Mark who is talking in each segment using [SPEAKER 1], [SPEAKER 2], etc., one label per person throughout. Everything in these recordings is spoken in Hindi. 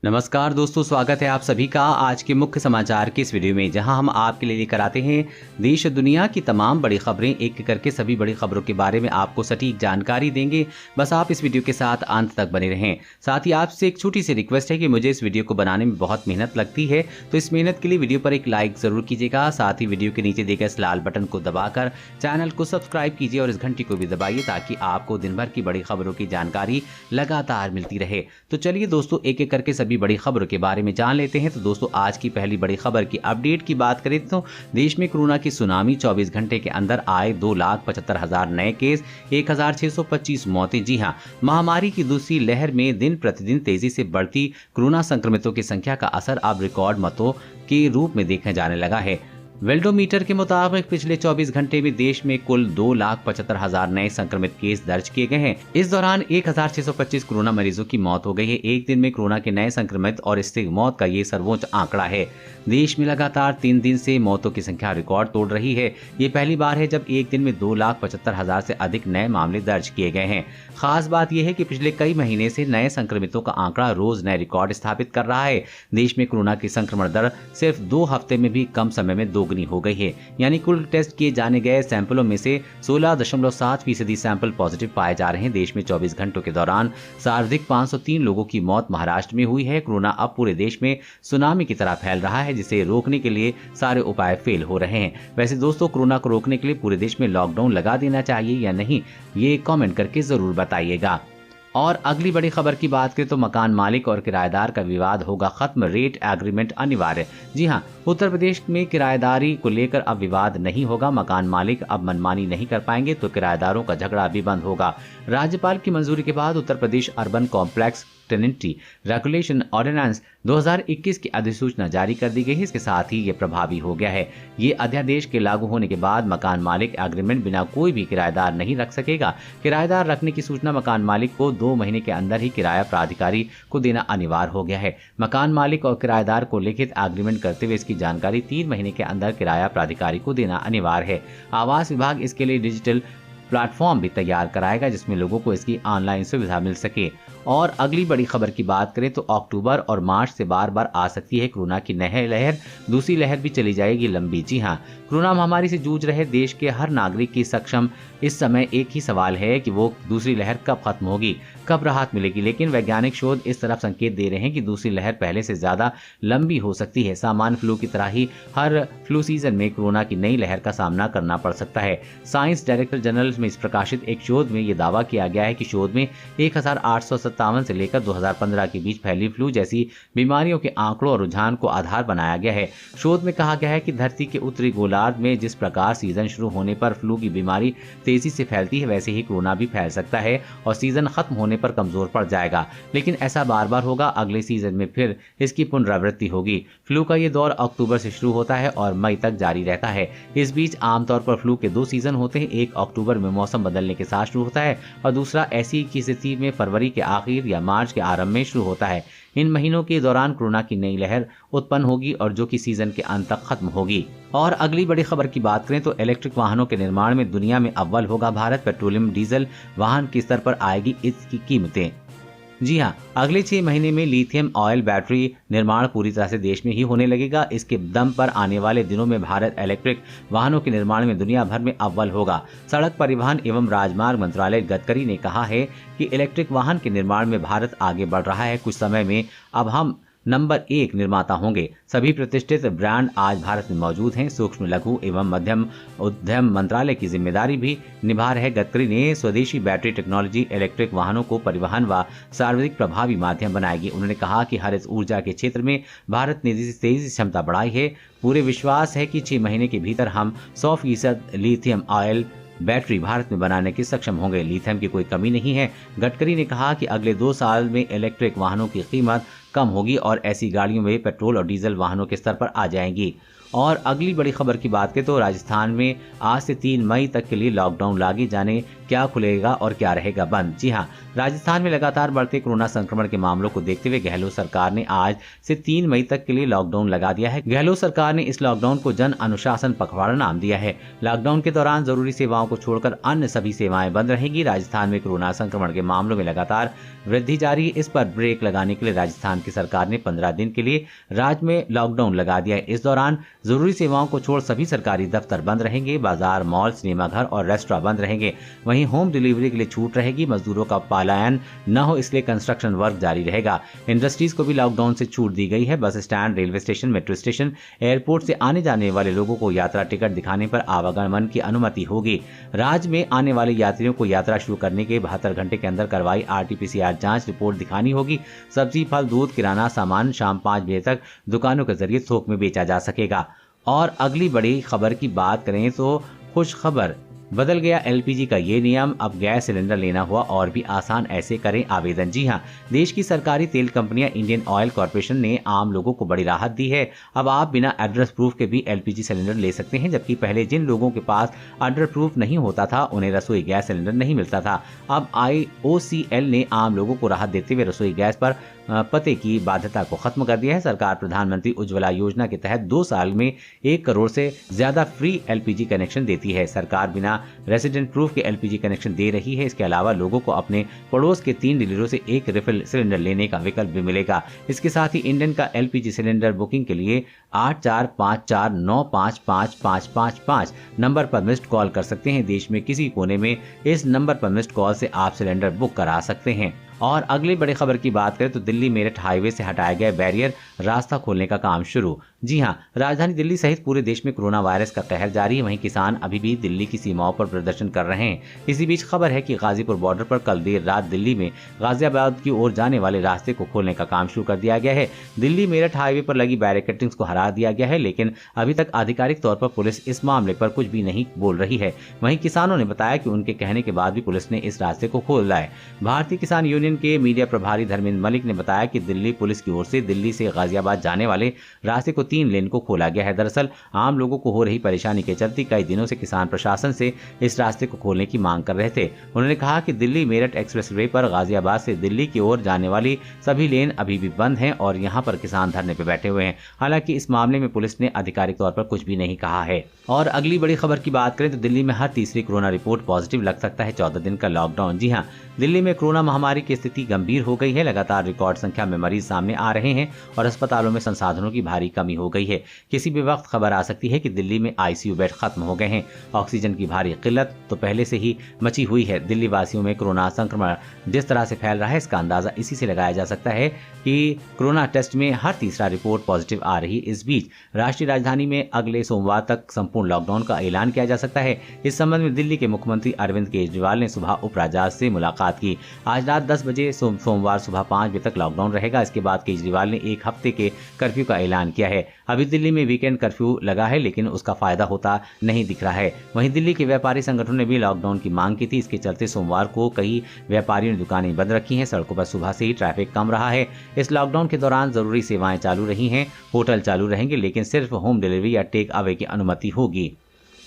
[SPEAKER 1] नमस्कार दोस्तों, स्वागत है आप सभी का आज के मुख्य समाचार की इस वीडियो में, जहां हम आपके लिए लेकर आते हैं देश दुनिया की तमाम बड़ी खबरें। एक एक करके सभी बड़ी खबरों के बारे में आपको सटीक जानकारी देंगे। बस आप इस वीडियो के साथ अंत तक बने रहें। साथ ही आपसे एक छोटी सी रिक्वेस्ट है कि मुझे इस वीडियो को बनाने में बहुत मेहनत लगती है, तो इस मेहनत के लिए वीडियो पर एक लाइक जरूर कीजिएगा। साथ ही वीडियो के नीचे दिए गए इस लाल बटन को दबाकर चैनल को सब्सक्राइब कीजिए और इस घंटी को भी दबाइए, ताकि आपको दिन भर की बड़ी खबरों की जानकारी लगातार मिलती रहे। तो चलिए दोस्तों, एक एक करके सभी बड़ी खबरों के बारे में जान लेते हैं। तो दोस्तों, आज की पहली बड़ी खबर की अपडेट की बात करें तो देश में कोरोना की सुनामी, 24 घंटे के अंदर आए 2,75,000 नए केस, 1,625 मौतें। जी हां, महामारी की दूसरी लहर में दिन प्रतिदिन तेजी से बढ़ती कोरोना संक्रमितों की संख्या का असर अब रिकॉर्ड मतों के रूप में देखने जाने लगा है। वेल्डोमीटर के मुताबिक पिछले 24 घंटे में देश में कुल 2,75,000 नए संक्रमित केस दर्ज किए गए हैं। इस दौरान 1,625 कोरोना मरीजों की मौत हो गई है। एक दिन में कोरोना के नए संक्रमित और इससे मौत का ये सर्वोच्च आंकड़ा है। देश में लगातार 3 दिन से मौतों की संख्या रिकॉर्ड तोड़ रही है। ये पहली बार है जब एक दिन में 2,75,000 से अधिक नए मामले दर्ज किए गए हैं। खास बात यह है कि पिछले कई महीने से नए संक्रमितों का आंकड़ा रोज नए रिकॉर्ड स्थापित कर रहा है। देश में कोरोना की संक्रमण दर सिर्फ 2 हफ्ते में भी कम समय में दोगुनी हो गई है। यानी कुल टेस्ट किए जाने गए सैंपलों में से 16.7% सैंपल पॉजिटिव पाए जा रहे हैं। देश में 24 घंटों के दौरान सर्वाधिक 503 लोगों की मौत महाराष्ट्र में हुई है। कोरोना अब पूरे देश में सुनामी की तरह फैल रहा है, जिसे रोकने के लिए सारे उपाय फेल हो रहे हैं। वैसे दोस्तों, कोरोना को रोकने के लिए पूरे देश में लॉकडाउन लगा देना चाहिए या नहीं, ये कमेंट करके जरूर बताइएगा। और अगली बड़ी खबर की बात करें तो मकान मालिक और किराएदार का विवाद होगा खत्म, रेट एग्रीमेंट अनिवार्य। जी हां, उत्तर प्रदेश में किराएदारी को लेकर अब विवाद नहीं होगा। मकान मालिक अब मनमानी नहीं कर पाएंगे तो किराएदारों का झगड़ा भी बंद होगा। राज्यपाल की मंजूरी के बाद Uttar Pradesh urban complex टेनेंटी regulation ordinance 2021 की अधिसूचना जारी कर दी गई है। इसके साथ ही ये प्रभावी हो गया है। ये अध्यादेश के लागू होने के बाद मकान मालिक एग्रीमेंट बिना कोई भी किराएदार नहीं रख सकेगा। किराएदार रखने की सूचना मकान मालिक को 2 महीने के अंदर ही किराया प्राधिकारी को देना अनिवार्य हो गया है। मकान मालिक और किराएदार को लिखित एग्रीमेंट करते हुए इसकी जानकारी 3 महीने के अंदर किराया प्राधिकारी को देना अनिवार्य है। आवास विभाग इसके लिए डिजिटल प्लेटफॉर्म भी तैयार कराएगा, जिसमें लोगों को इसकी ऑनलाइन सुविधा मिल सके। और अगली बड़ी खबर की बात करें तो अक्टूबर और मार्च से बार बार आ सकती है कोरोना की नई लहर, दूसरी लहर भी चली जाएगी लंबी। जी हां, कोरोना महामारी से जूझ रहे देश के हर नागरिक की सक्षम इस समय एक ही सवाल है कि वो दूसरी लहर कब खत्म होगी, कब राहत मिलेगी। लेकिन वैज्ञानिक शोध इस तरफ संकेत दे रहे हैं कि दूसरी लहर पहले से ज्यादा लंबी हो सकती है। सामान्य फ्लू की तरह ही हर फ्लू सीजन में कोरोना की नई लहर का सामना करना पड़ सकता है। साइंस डायरेक्टर जर्नल में इस प्रकाशित एक शोध में यह दावा किया गया है कि शोध में 1857 से लेकर 2015 के बीच फैली फ्लू जैसी बीमारियों के आंकड़ों और रुझान को आधार बनाया गया है। शोध में कहा गया है कि धरती के उत्तरी गोलार्ध में जिस प्रकार सीजन शुरू होने पर फ्लू की बीमारी तेजी से फैलती है, वैसे ही कोरोना भी फैल सकता है और सीजन खत्म होने पर कमजोर पड़ जाएगा। लेकिन ऐसा बार बार होगा, अगले सीजन में फिर इसकी पुनरावृत्ति होगी। फ्लू का ये दौर अक्टूबर से शुरू होता है और मई तक जारी रहता है। इस बीच आमतौर पर फ्लू के 2 सीजन होते हैं। एक अक्टूबर में मौसम बदलने के साथ शुरू होता है और दूसरा ऐसी की स्थिति में फरवरी के आखिर या मार्च के आरंभ में शुरू होता है। इन महीनों के दौरान कोरोना की नई लहर उत्पन्न होगी और जो कि सीजन के अंत तक खत्म होगी। और अगली बड़ी खबर की बात करें तो इलेक्ट्रिक वाहनों के निर्माण में दुनिया में अव्वल होगा भारत। पेट्रोलियम डीजल वाहन के स्तर पर आएगी इसकी कीमतें। जी हां, अगले 6 महीने में लिथियम ऑयल बैटरी निर्माण पूरी तरह से देश में ही होने लगेगा। इसके दम पर आने वाले दिनों में भारत इलेक्ट्रिक वाहनों के निर्माण में दुनिया भर में अव्वल होगा। सड़क परिवहन एवं राजमार्ग मंत्रालय गडकरी ने कहा है कि इलेक्ट्रिक वाहन के निर्माण में भारत आगे बढ़ रहा है। कुछ समय में अब हम नंबर 1 निर्माता होंगे। सभी प्रतिष्ठित ब्रांड आज भारत में मौजूद हैं। सूक्ष्म लघु एवं मध्यम उद्यम मंत्रालय की जिम्मेदारी भी निभा रहे गडकरी ने स्वदेशी बैटरी टेक्नोलॉजी इलेक्ट्रिक वाहनों को परिवहन व सार्वजनिक प्रभावी माध्यम बनाएगी। उन्होंने कहा कि हरित ऊर्जा के क्षेत्र में भारत ने तेजी से क्षमता बढ़ाई है। पूरे विश्वास है कि 6 महीने के भीतर हम 100% लिथियम ऑयल बैटरी भारत में बनाने के सक्षम होंगे। लिथियम की कोई कमी नहीं है। गडकरी ने कहा कि अगले 2 साल में इलेक्ट्रिक वाहनों की कीमत कम होगी और ऐसी गाड़ियों में पेट्रोल और डीजल वाहनों के स्तर पर आ जाएंगी। और अगली बड़ी खबर की बात करें तो राजस्थान में आज से 3 मई तक के लिए लॉकडाउन लागे जाने, क्या खुलेगा और क्या रहेगा बंद। जी हां, राजस्थान में लगातार बढ़ते कोरोना संक्रमण के मामलों को देखते हुए गहलोत सरकार ने आज से 3 मई तक के लिए लॉकडाउन लगा दिया है। गहलोत सरकार ने इस लॉकडाउन को जन अनुशासन पखवाड़ा नाम दिया है। लॉकडाउन के दौरान जरूरी सेवाओं को छोड़कर अन्य सभी सेवाएं बंद रहेंगी। राजस्थान में कोरोना संक्रमण के मामलों में लगातार वृद्धि जारी है। इस पर ब्रेक लगाने के लिए राजस्थान की सरकार ने 15 दिन के लिए राज्य में लॉकडाउन लगा दिया है। इस दौरान जरूरी सेवाओं को छोड़ सभी सरकारी दफ्तर बंद रहेंगे। बाजार, मॉल, सिनेमाघर और रेस्टोरेंट बंद रहेंगे। वहीं होम डिलीवरी के लिए छूट रहेगी। मजदूरों का पलायन न हो इसलिए कंस्ट्रक्शन वर्क जारी रहेगा। इंडस्ट्रीज को भी लॉकडाउन से छूट दी गई है। Bus stand, railway station, metro station, airport से आने जाने वाले लोगों को यात्रा टिकट दिखाने पर आवागमन की अनुमति होगी। राज्य में आने वाले यात्रियों को यात्रा शुरू करने के 72 घंटे के अंदर करवाई RT-PCR जांच रिपोर्ट दिखानी होगी। सब्जी, फल, दूध, किराना सामान शाम 5 बजे तक दुकानों के जरिए थोक में बेचा जा सकेगा। और अगली बड़ी खबर की बात करें तो खुश खबर, बदल गया LPG का ये नियम, अब गैस सिलेंडर लेना हुआ और भी आसान, ऐसे करें आवेदन। जी हां, देश की सरकारी तेल कंपनियां इंडियन ऑयल कॉर्पोरेशन ने आम लोगों को बड़ी राहत दी है। अब आप बिना एड्रेस प्रूफ के भी LPG सिलेंडर ले सकते हैं, जबकि पहले जिन लोगों के पास एड्रेस प्रूफ नहीं होता था उन्हें रसोई गैस सिलेंडर नहीं मिलता था। अब IOCL ने आम लोगों को राहत देते हुए रसोई गैस पर पते की बाध्यता को खत्म कर दिया है। सरकार प्रधानमंत्री उज्ज्वला योजना के तहत 2 साल में 1 करोड़ से ज्यादा फ्री LPG कनेक्शन देती है। सरकार बिना रेसिडेंट प्रूफ के LPG कनेक्शन दे रही है। इसके अलावा लोगों को अपने पड़ोस के 3 डीलरों से 1 रिफिल सिलेंडर लेने का विकल्प भी मिलेगा। इसके साथ ही इंडियन का LPG सिलेंडर बुकिंग के लिए 8454955555 नंबर पर मिस्ड कॉल कर सकते हैं। देश में किसी कोने में इस नंबर पर मिस्ड कॉल से आप सिलेंडर बुक करा सकते हैं। और अगली बड़ी खबर की बात करें तो दिल्ली मेरठ हाईवे से हटाया गया बैरियर, रास्ता खोलने का काम शुरू। जी हां, राजधानी दिल्ली सहित पूरे देश में कोरोना वायरस का कहर जारी है। वहीं किसान अभी भी दिल्ली की सीमाओं पर प्रदर्शन कर रहे हैं। इसी बीच खबर है कि गाजीपुर बॉर्डर पर कल देर रात दिल्ली में गाजियाबाद की ओर जाने वाले रास्ते को खोलने का काम शुरू कर दिया गया है। दिल्ली मेरठ हाईवे पर लगी बैरिकेडिंग को हटा दिया गया है, लेकिन अभी तक आधिकारिक तौर पर पुलिस इस मामले पर कुछ भी नहीं बोल रही है। वहीं किसानों ने बताया कि उनके कहने के बाद भी पुलिस ने इस रास्ते को खोला है। भारतीय किसान यूनियन के मीडिया प्रभारी धर्मेंद्र मलिक ने बताया कि दिल्ली पुलिस की ओर से दिल्ली से गाजियाबाद जाने वाले रास्ते को 3 लेन को खोला गया है। दरअसल आम लोगों को हो रही परेशानी के चलते कई दिनों से किसान प्रशासन से इस रास्ते को खोलने की मांग कर रहे थे। उन्होंने कहा कि दिल्ली मेरठ एक्सप्रेसवे पर गाजियाबाद से दिल्ली की ओर जाने वाली सभी लेन अभी भी बंद हैं और यहां पर किसान धरने पर बैठे हुए हैं। हालांकि इस मामले में पुलिस ने आधिकारिक तौर पर कुछ भी नहीं कहा है। और अगली बड़ी खबर की बात करें तो दिल्ली में हर तीसरी कोरोना रिपोर्ट पॉजिटिव, लग सकता है 14 दिन का लॉकडाउन। जी हां, दिल्ली में कोरोना महामारी की स्थिति गंभीर हो गई है। लगातार रिकॉर्ड संख्या में मरीज सामने आ रहे हैं और अस्पतालों में संसाधनों की भारी कमी हो गई है। किसी भी वक्त खबर आ सकती है कि दिल्ली में ICU बेड खत्म हो गए हैं। ऑक्सीजन की भारी किल्लत तो पहले से ही मची हुई है। दिल्ली वासियों में कोरोना संक्रमण जिस तरह से फैल रहा है, इसका अंदाजा इसी से लगाया जा सकता है कि कोरोना टेस्ट में हर तीसरा रिपोर्ट पॉजिटिव आ रही। इस बीच राष्ट्रीय राजधानी में अगले सोमवार तक संपूर्ण लॉकडाउन का ऐलान किया जा सकता है। इस संबंध में दिल्ली के मुख्यमंत्री अरविंद केजरीवाल ने सुबह उपराज्यपाल से मुलाकात की। आज रात 10 बजे सोमवार सुबह 5 बजे तक लॉकडाउन रहेगा। इसके बाद केजरीवाल ने 1 हफ्ते के कर्फ्यू का ऐलान किया है। अभी दिल्ली में वीकेंड कर्फ्यू लगा है, लेकिन उसका फायदा होता नहीं दिख रहा है। वहीं दिल्ली के व्यापारी संगठनों ने भी लॉकडाउन की मांग की थी। इसके चलते सोमवार को कई व्यापारियों ने दुकानें बंद रखी हैं। सड़कों पर सुबह से ही ट्रैफिक कम रहा है। इस लॉकडाउन के दौरान जरूरी सेवाएं चालू रही हैं। होटल चालू रहेंगे, लेकिन सिर्फ होम डिलीवरी या टेक अवे की अनुमति होगी।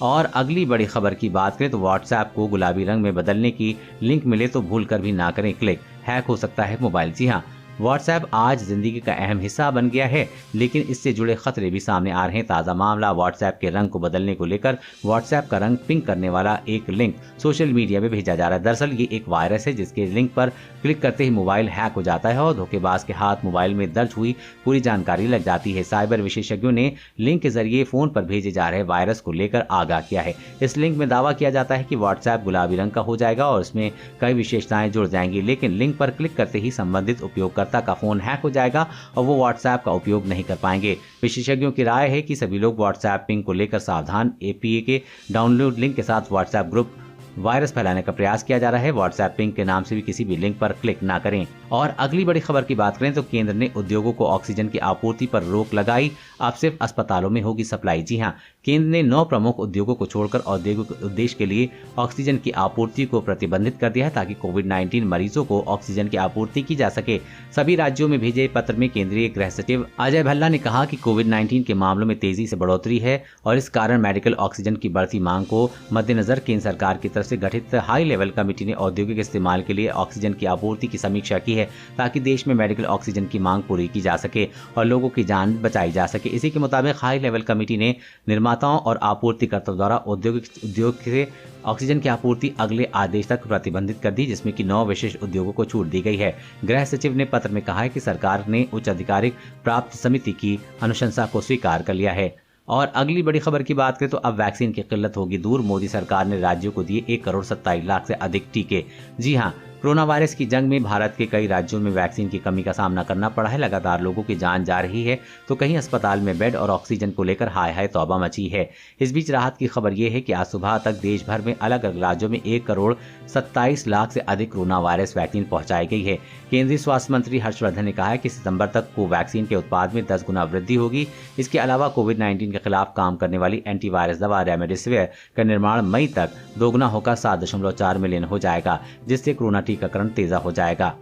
[SPEAKER 1] और अगली बड़ी खबर की बात करें तो व्हाट्सएप को गुलाबी रंग में बदलने की लिंक मिले तो भूलकर भी ना करें क्लिक, हैक हो सकता है मोबाइल। जी हां, व्हाट्सएप आज जिंदगी का अहम हिस्सा बन गया है, लेकिन इससे जुड़े खतरे भी सामने आ रहे हैं। ताज़ा मामला व्हाट्सएप के रंग को बदलने को लेकर व्हाट्सएप का रंग पिंक करने वाला एक लिंक सोशल मीडिया में भेजा जा रहा है। दरअसल ये एक वायरस है जिसके लिंक पर क्लिक करते ही मोबाइल हैक हो जाता है और धोखेबाज के हाथ मोबाइल में दर्ज हुई पूरी जानकारी लग जाती है। साइबर विशेषज्ञों ने लिंक के जरिए फोन पर भेजे जा रहे वायरस को लेकर आगाह किया है। इस लिंक में दावा किया जाता है कि व्हाट्सएप गुलाबी रंग का हो जाएगा और इसमें कई विशेषताएं जुड़ जाएंगी, लेकिन लिंक पर क्लिक करते ही संबंधित उपयोगकर्ता का फोन हैक हो जाएगा और वो व्हाट्सएप का उपयोग नहीं कर पाएंगे। विशेषज्ञों की राय है कि सभी लोग व्हाट्सएप पिंग को लेकर सावधान। APK के डाउनलोड लिंक के साथ व्हाट्सएप ग्रुप वायरस फैलाने का प्रयास किया जा रहा है। व्हाट्सएप पिंग के नाम से भी किसी भी लिंक पर क्लिक ना करें। और अगली बड़ी खबर की बात करें तो केंद्र ने उद्योगों को ऑक्सीजन की आपूर्ति पर रोक लगाई, अब सिर्फ अस्पतालों में होगी सप्लाई। जी हां, केंद्र ने 9 प्रमुख उद्योगों को छोड़कर औद्योगिक उद्देश्य के लिए ऑक्सीजन की आपूर्ति को प्रतिबंधित कर दिया है ताकि कोविड-19 मरीजों को ऑक्सीजन की आपूर्ति की जा सके। सभी राज्यों में भेजे पत्र में केंद्रीय गृह सचिव अजय भल्ला ने कहा कि कोविड-19 के मामलों में तेजी से बढ़ोतरी है और इस कारण मेडिकल ऑक्सीजन की बढ़ती मांग को मद्देनजर केंद्र सरकार की तरफ से गठित हाई लेवल कमेटी ने औद्योगिक इस्तेमाल के लिए ऑक्सीजन की आपूर्ति की समीक्षा की है ताकि देश में मेडिकल ऑक्सीजन की मांग पूरी की जा सके और लोगों की जान बचाई जा सके। इसी के मुताबिक हाई लेवल कमेटी ने निर्माताओं और आपूर्तिकर्ताओं द्वारा उद्योग से ऑक्सीजन की आपूर्ति अगले आदेश तक प्रतिबंधित कर दी, जिसमें कि 9 विशेष उद्योगों को छूट दी गई है। गृह सचिव ने पत्र में कहा है कि सरकार ने उच्च अधिकारिक प्राप्त समिति की अनुशंसा को स्वीकार कर लिया है। और अगली बड़ी खबर की बात करें तो अब वैक्सीन की किल्लत होगी दूर, मोदी सरकार ने राज्यों को दिए 1,27,00,000 से अधिक टीके। जी हां, कोरोना वायरस की जंग में भारत के कई राज्यों में वैक्सीन की कमी का सामना करना पड़ा है। लगातार लोगों की जान जा रही है तो कहीं अस्पताल में बेड और ऑक्सीजन को लेकर हाय हाय तौबा मची है। इस बीच राहत की खबर यह है कि आज सुबह तक देश भर में अलग अलग राज्यों में 1,27,00,000 से अधिक कोरोना वायरस वैक्सीन पहुंचाई गई है। केंद्रीय स्वास्थ्य मंत्री हर्षवर्धन ने कहा है कि सितंबर तक कोवैक्सीन के उत्पाद में 10 गुना वृद्धि होगी। इसके अलावा कोविड-19 के खिलाफ काम करने वाली एंटीवायरस दवा रेमडेसिविर का निर्माण मई तक दोगुना होकर 7.4 मिलियन हो जाएगा, जिससे कोरोना टीकाकरण तेज हो जाएगा।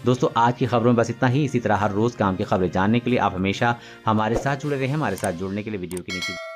[SPEAKER 1] दोस्तों, आज की खबरों में बस इतना ही। इसी तरह हर रोज काम की खबरें जानने के लिए आप हमेशा हमारे साथ जुड़े रहें। हमारे साथ जुड़ने के लिए वीडियो के नीचे